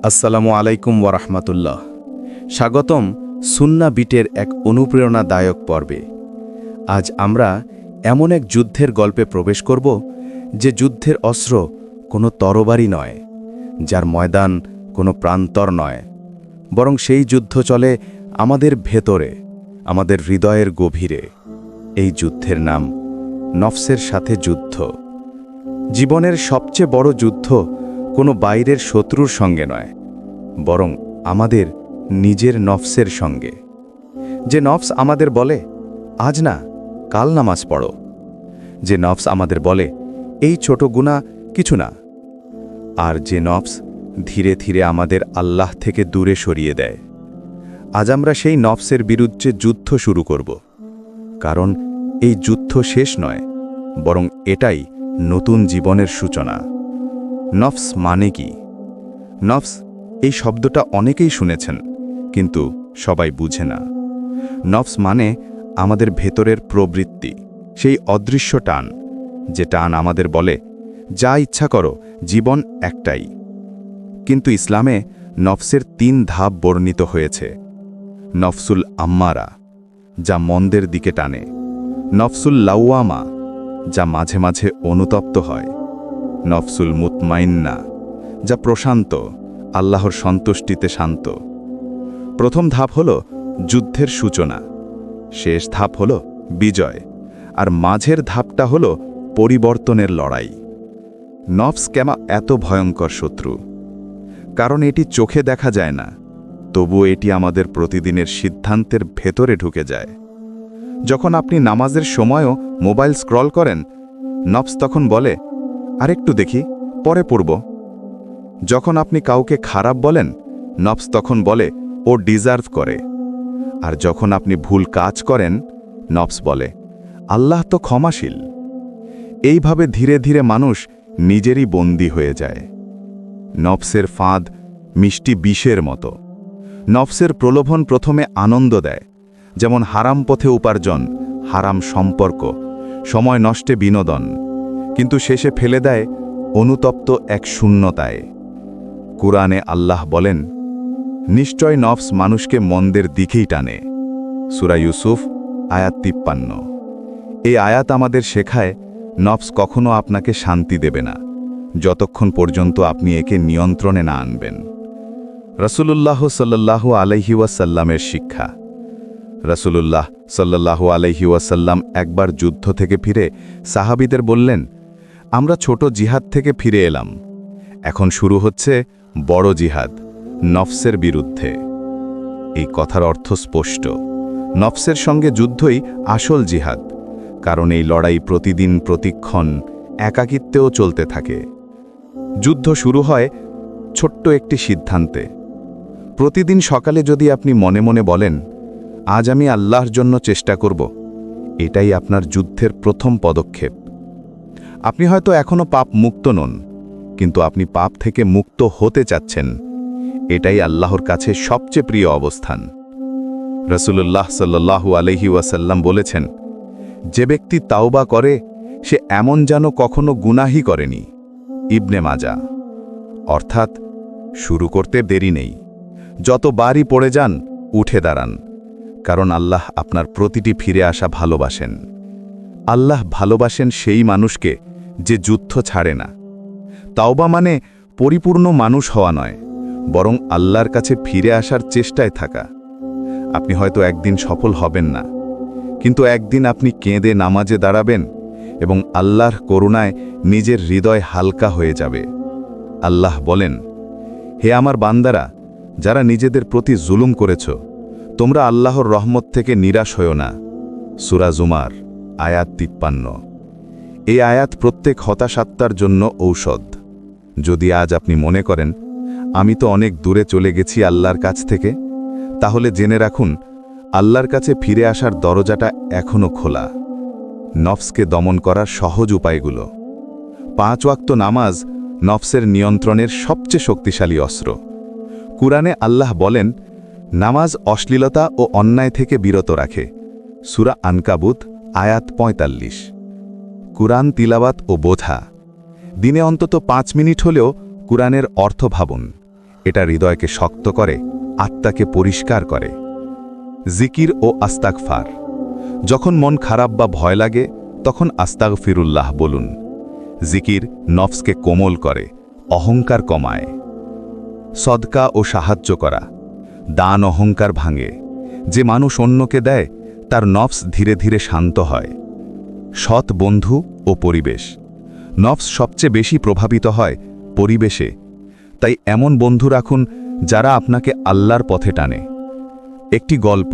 আসসালামু আলাইকুম ওয়ারাহমাতুল্লাহ। স্বাগতম সুন্নাহ বিটের এক অনুপ্রেরণাদায়ক পর্বে। আজ আমরা এমন এক যুদ্ধের গল্পে প্রবেশ করব, যে যুদ্ধের অস্ত্র কোনো তরবারি নয়, যার ময়দান কোনো প্রান্তর নয়, বরং সেই যুদ্ধ চলে আমাদের ভেতরে, আমাদের হৃদয়ের গভীরে। এই যুদ্ধের নাম নফসের সাথে যুদ্ধ। জীবনের সবচেয়ে বড় যুদ্ধ কোনো বাইরের শত্রুর সঙ্গে নয়, বরং আমাদের নিজের নফসের সঙ্গে। যে নফস আমাদের বলে, আজ না, কাল নামাজ পড়ো। যে নফস আমাদের বলে, এই ছোট গুনাহ কিছু না। আর যে নফস ধীরে ধীরে আমাদের আল্লাহ থেকে দূরে সরিয়ে দেয়। আজ আমরা সেই নফসের বিরুদ্ধে যুদ্ধ শুরু করব, কারণ এই যুদ্ধ শেষ নয়, বরং এটাই নতুন জীবনের সূচনা। নফস মানে কি? নফস এই শব্দটা অনেকেই শুনেছেন, কিন্তু সবাই বুঝে না। নফস মানে আমাদের ভেতরের প্রবৃত্তি, সেই অদৃশ্য টান, যে টান আমাদের বলে, যা ইচ্ছা করো, জীবন একটাই। কিন্তু ইসলামে নফসের 3 ধাপ বর্ণিত হয়েছে। নফসুল আম্মারা, যা মন্দের দিকে টানে; নফসুল লাওয়ামা, যা মাঝে মাঝে অনুতপ্ত হয়; নফসুল মুতমাইন্না, যা প্রশান্ত, আল্লাহর সন্তুষ্টিতে শান্ত। প্রথম ধাপ হল যুদ্ধের সূচনা, শেষ ধাপ হল বিজয়, আর মাঝের ধাপটা হল পরিবর্তনের লড়াই। নফস কেন এত ভয়ঙ্কর শত্রু? কারণ এটি চোখে দেখা যায় না, তবু এটি আমাদের প্রতিদিনের সিদ্ধান্তের ভেতরে ঢুকে যায়। যখন আপনি নামাজের সময়ও মোবাইল স্ক্রল করেন, নফস তখন বলে, আরেকটু দেখি, পরে পড়ব। যখন আপনি কাউকে খারাপ বলেন, নফস তখন বলে, ও ডিজার্ভ করে। আর যখন আপনি ভুল কাজ করেন, নফস বলে, আল্লাহ তো ক্ষমাশীল। এইভাবে ধীরে ধীরে মানুষ নিজেরই বন্দী হয়ে যায়। নফসের ফাঁদ মিষ্টি বিষের মতো। নফসের প্রলোভন প্রথমে আনন্দ দেয়, যেমন হারাম পথে উপার্জন, হারাম সম্পর্ক, সময় নষ্টে বিনোদন, কিন্তু শেষে ফেলে দেয় অনুতপ্ত এক শূন্যতায়। কুরআনে আল্লাহ বলেন, নিশ্চয় নফস মানুষকে মন্দের দিকেই টানে। সূরা ইউসুফ আয়াত 53। এই আয়াত আমাদের শেখায়, নফস কখনো আপনাকে শান্তি দেবে না, যতক্ষণ পর্যন্ত আপনি একে নিয়ন্ত্রণে না আনবেন। রাসূলুল্লাহ সাল্লাল্লাহু আলাইহি ওয়াসাল্লামের শিক্ষা। রাসূলুল্লাহ সাল্লাল্লাহু আলাইহি ওয়াসাল্লাম একবার যুদ্ধ থেকে ফিরে সাহাবীদের বললেন, আমরা ছোট জিহাদ থেকে ফিরে এলাম, এখন শুরু হচ্ছে বড় জিহাদ, নফসের বিরুদ্ধে। এই কথার অর্থ স্পষ্ট, নফসের সঙ্গে যুদ্ধই আসল জিহাদ, কারণ এই লড়াই প্রতিদিন, প্রতিক্ষণ, একাকিত্বেও চলতে থাকে। যুদ্ধ শুরু হয় ছোট্ট একটি সিদ্ধান্তে। প্রতিদিন সকালে যদি আপনি মনে মনে বলেন, আজ আমি আল্লাহর জন্য চেষ্টা করব, এটাই আপনার যুদ্ধের প্রথম পদক্ষেপ। আপনি হয়তো এখনো পাপ মুক্ত নন, কিন্তু আপনি পাপ থেকে মুক্ত হতে চাচ্ছেন, এটাই আল্লাহর কাছে সবচেয়ে প্রিয় অবস্থান। রাসূলুল্লাহ সাল্লাল্লাহু আলাইহি ওয়াসাল্লাম বলেছেন, যে ব্যক্তি তাওবা করে, সে এমন যেন কখনো গুনাহই করেনি। ইবনে মাজাহ। অর্থাৎ শুরু করতে দেরি নেই, যতবারই পড়ে যান, উঠে দাঁড়ান, কারণ আল্লাহ আপনার প্রতিটি ফিরে আসা ভালোবাসেন। আল্লাহ ভালোবাসেন সেই মানুষকে যে যুদ্ধ ছাড়ে না। তাওবা মানে পরিপূর্ণ মানুষ হওয়া নয়, বরং আল্লাহর কাছে ফিরে আসার চেষ্টায় থাকা। আপনি হয়তো একদিন সফল হবেন না, কিন্তু একদিন আপনি কেঁদে নামাজে দাঁড়াবেন এবং আল্লাহর করুণায় নিজের হৃদয় হালকা হয়ে যাবে। আল্লাহ বলেন, হে আমার বান্দারা, যারা নিজেদের প্রতি জুলুম করেছ, তোমরা আল্লাহর রহমত থেকে নিরাশ হও না। সূরা জুমার আয়াত 53। এই আয়াত প্রত্যেক হতাশাত্মার জন্য ঔষধ। যদি আজ আপনি মনে করেন, আমি তো অনেক দূরে চলে গেছি আল্লাহর কাছ থেকে, তাহলে জেনে রাখুন, আল্লাহর কাছে ফিরে আসার দরজাটা এখনো খোলা। নফসকে দমন করার সহজ উপায়গুলো। 5 ওয়াক্ত নামাজ নফসের নিয়ন্ত্রণের সবচেয়ে শক্তিশালী অস্ত্র। কুরআনে আল্লাহ বলেন, নামাজ অশ্লীলতা ও অন্যায় থেকে বিরত রাখে। সূরা আনকাবুত আয়াত ৪৫। কুরআন তিলাওয়াত ও বোঝা। দিনে অন্তত ৫ মিনিট হলেও কুরআনের অর্থ ভাবুন। এটা হৃদয়কে শক্ত করে, আত্মাকে পরিষ্কার করে। জিকির ও আস্তাগফার। যখন মন খারাপ বা ভয় লাগে তখন আস্তাগফিরুল্লাহ বলুন। জিকির নফসকে কোমল করে, অহংকার কমায়। সদকা ও সাহায্য করা। দান অহংকার ভাঙে। যে মানুষ অন্যকে দেয় তার নফস ধীরে ধীরে শান্ত হয়। সৎ বন্ধু ও পরিবেশ। নফস সবচেয়ে বেশি প্রভাবিত হয় পরিবেশে। তাই এমন বন্ধু রাখুন যারা আপনাকে আল্লাহর পথে টানে। একটি গল্প,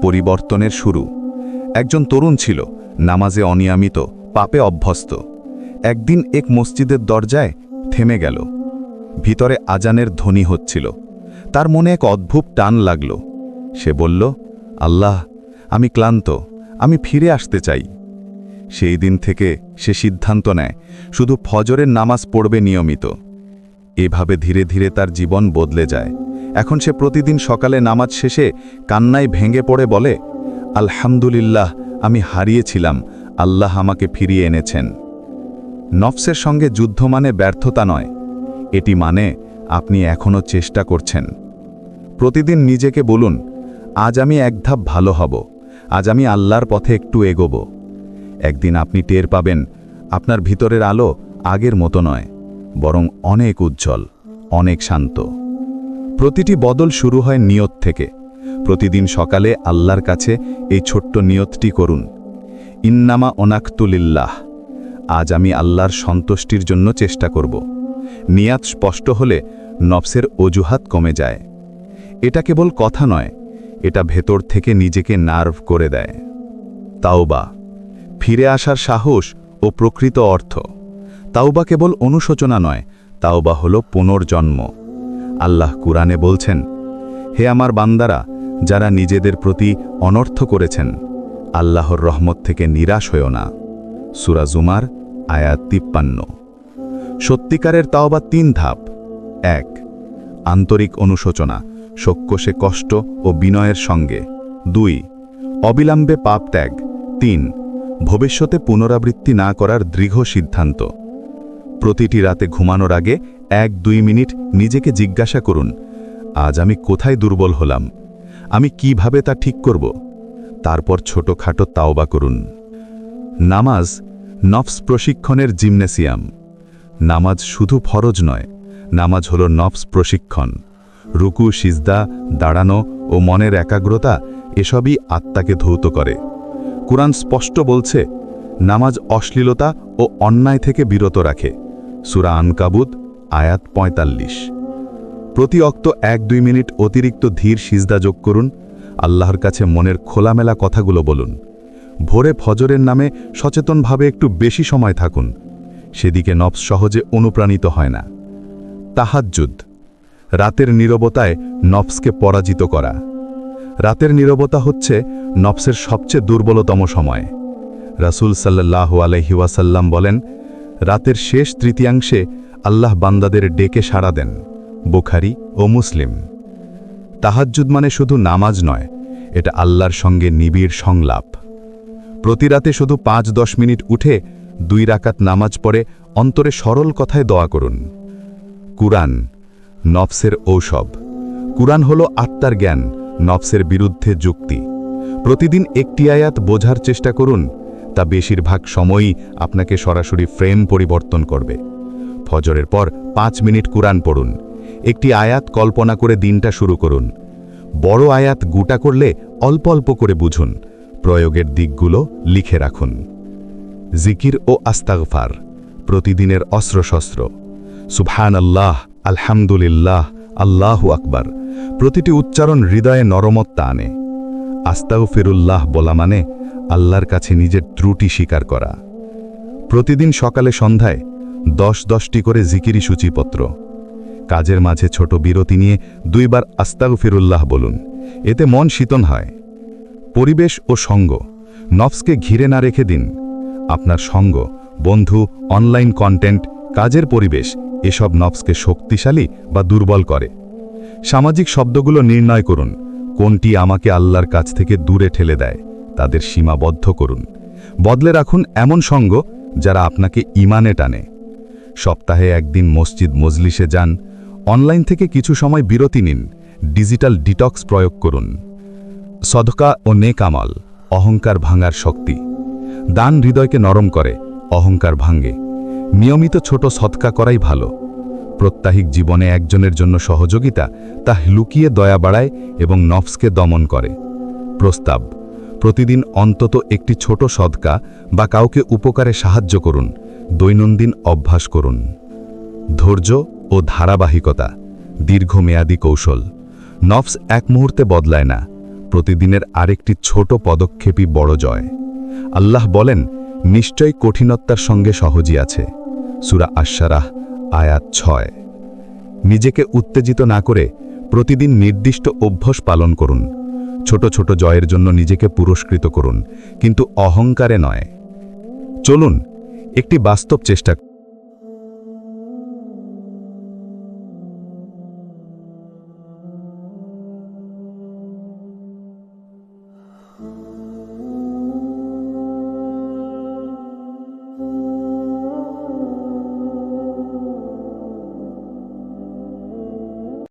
পরিবর্তনের শুরু। একজন তরুণ ছিল, নামাজে অনিয়মিত, পাপে অভ্যস্ত। একদিন এক মসজিদের দরজায় থেমে গেল। ভিতরে আজানের ধ্বনি হচ্ছিল। তার মনে এক অদ্ভুত টান লাগল। সে বলল, আল্লাহ, আমি ক্লান্ত, আমি ফিরে আসতে চাই। সেই দিন থেকে সে সিদ্ধান্ত নেয় শুধু ফজরের নামাজ পড়বে নিয়মিত। এভাবে ধীরে ধীরে তার জীবন বদলে যায়। এখন সে প্রতিদিন সকালে নামাজ শেষে কান্নায় ভেঙে পড়ে বলে, আলহামদুলিল্লাহ, আমি হারিয়েছিলাম, আল্লাহ আমাকে ফিরিয়ে এনেছেন। নফসের সঙ্গে যুদ্ধ মানে ব্যর্থতা নয়, এটি মানে আপনি এখনও চেষ্টা করছেন। প্রতিদিন নিজেকে বলুন, আজ আমি এক ধাপ ভালো হব, আজ আমি আল্লাহর পথে একটু এগোব। একদিন আপনি টের পাবেন আপনার ভিতরের আলো আগের মতো নয়, বরং অনেক উজ্জ্বল, অনেক শান্ত। প্রতিটি বদল শুরু হয় নিয়ত থেকে। প্রতিদিন সকালে আল্লাহর কাছে এই ছোট্ট নিয়তটি করুন, ইন্নামা অনাক্তুলিল্লাহ, আজ আমি আল্লাহর সন্তুষ্টির জন্য চেষ্টা করব। নিয়াত স্পষ্ট হলে নফসের অজুহাত কমে যায়। এটা কেবল কথা নয়, এটা ভেতর থেকে নিজেকে নার্ভ করে দেয়। তাওবা, ফিরে আসার সাহস ও প্রকৃত অর্থ। তাওবা কেবল অনুশোচনা নয়, তাওবা হলো পুনর্জন্ম। আল্লাহ কুরআনে বলছেন, হে আমার বান্দারা, যারা নিজেদের প্রতি অনর্থ করেছেন, আল্লাহর রহমত থেকে নিরাশ হয়ো না। সূরা জুমার আয়াত ৫৩। সত্যিকারের তাওবা ৩ ধাপ। ১. আন্তরিক অনুশোচনা, সক্কোষে কষ্ট ও বিনয়ের সঙ্গে। ২. অবিলম্বে পাপ ত্যাগ। ৩. ভবিষ্যতে পুনরাবৃত্তি না করার দৃঢ় সিদ্ধান্ত। প্রতিটি রাতে ঘুমানোর আগে ১-২ মিনিট নিজেকে জিজ্ঞাসা করুন, আজ আমি কোথায় দুর্বল হলাম, আমি কিভাবে তা ঠিক করব। তারপর ছোটখাটো তাওবা করুন। নামাজ নফস প্রশিক্ষণের জিমনেসিয়াম। নামাজ শুধু ফরজ নয়, নামাজ হলো নফস প্রশিক্ষণ। রুকু, সিজদা, দাঁড়ানো ও মনের একাগ্রতা এসবই আত্মাকে ধৌত করে। কুরআন স্পষ্ট বলছে, নামাজ অশ্লীলতা ও অন্যায় থেকে বিরত রাখে। সূরা আনকাবুত আয়াত ৪৫। প্রতি অক্ত ১-২ মিনিট অতিরিক্ত ধীর সিজদা যোগ করুন। আল্লাহর কাছে মনের খোলামেলা কথাগুলো বলুন। ভোরে ফজরের নামে সচেতনভাবে একটু বেশি সময় থাকুন। সেদিকে নফস সহজে অনুপ্রাণিত হয় না। তাহাজ্জুদ, রাতের নীরবতায় নফসকে পরাজিত করা। রাতের নীরবতা হচ্ছে নফসের সবচেয়ে দুর্বলতম সময়। রাসূল সাল্লাল্লাহু আলাইহি ওয়াসাল্লাম বলেন, রাতের শেষ তৃতীয়াংশে আল্লাহ বান্দাদের ডেকে সাড়া দেন। বুখারী ও মুসলিম। তাহাজ্জুদ মানে শুধু নামাজ নয়, এটা আল্লাহর সঙ্গে নিবিড় সংলাপ। প্রতি রাতে শুধু ৫-১০ মিনিট উঠে ২ রাকাত নামাজ পড়ে অন্তরে সরল কথায় দোয়া করুন। কুরআন নফসের ঔষধ। কুরআন হলো আত্মার জ্ঞান, নফসের বিরুদ্ধে যুক্তি। প্রতিদিন একটি আয়াত বোঝার চেষ্টা করুন, তা বেশিরভাগ সময়ই আপনাকে সরাসরি ফ্রেম পরিবর্তন করবে। ফজরের পর ৫ মিনিট কুরআন পড়ুন। একটি আয়াত কল্পনা করে দিনটা শুরু করুন। বড় আয়াত গোটা করলে অল্প অল্প করে বুঝুন। প্রয়োগের দিকগুলো লিখে রাখুন। জিকির ও আস্তাগফার, প্রতিদিনের অস্ত্রশস্ত্র। সুবহানাল্লাহ, আলহামদুলিল্লাহ, আল্লাহু আকবার। প্রতিটি উচ্চারণ হৃদয়ে নরমত্তা আনে। আস্তাগফিরুল্লাহ বলা মানে আল্লাহর কাছে নিজের ত্রুটি স্বীকার করা। প্রতিদিন সকালে সন্ধ্যায় ১০-১০টি করে জিকিরি সূচিপত্র। কাজের মাঝে ছোট বিরতি নিয়ে ২ বার আস্তাগফিরুল্লাহ বলুন, এতে মন শীতল হয়। পরিবেশ ও সঙ্গ, নফসকে ঘিরে না রেখে দিন। আপনার সঙ্গ, বন্ধু, অনলাইন কন্টেন্ট, কাজের পরিবেশ এসব নফসকে শক্তিশালী বা দুর্বল করে। সামাজিক শব্দগুলো নির্ণয় করুন, কোনটি আমাকে আল্লাহর কাছ থেকে দূরে ঠেলে দেয়, তাদের সীমাবদ্ধ করুন। বদলে রাখুন এমন সঙ্গ যারা আপনাকে ঈমানে টানে। সপ্তাহে একদিন মসজিদ মজলিসে যান, অনলাইন থেকে কিছু সময় বিরতি নিন, ডিজিটাল ডিটক্স প্রয়োগ করুন। সদকা ও নেক আমল অহংকার ভাঙার শক্তি। দান হৃদয়কে নরম করে, অহংকার ভাঙে। নিয়মিত ছোট সদকা করাই ভালো। প্রত্যাহিক জীবনে একজনের জন্য সহযোগিতা তা লুকিয়ে দয়া বাড়ায় এবং নফসকে দমন করে। প্রস্তাব: প্রতিদিন অন্তত একটি ছোট সদকা বা কাউকে উপকারে সাহায্য করুন, দৈনন্দিন অভ্যাস করুন। ধৈর্য ও ধারাবাহিকতা দীর্ঘমেয়াদী কৌশল। নফস এক মুহূর্তে বদলায় না, প্রতিদিনের আরেকটি ছোট পদক্ষেপই বড় জয়। আল্লাহ বলেন, নিশ্চয় কঠিনতার সঙ্গে সহজই আছে। সূরা আশ-শারাহ আয়াত 6। নিজেকে উত্তেজিত না করে প্রতিদিন নির্দিষ্ট অভ্যাস পালন করুন। ছোট ছোট জয়ের জন্য নিজেকে পুরস্কৃত করুন, কিন্তু অহংকারে নয়। চলুন একটি বাস্তব চেষ্টা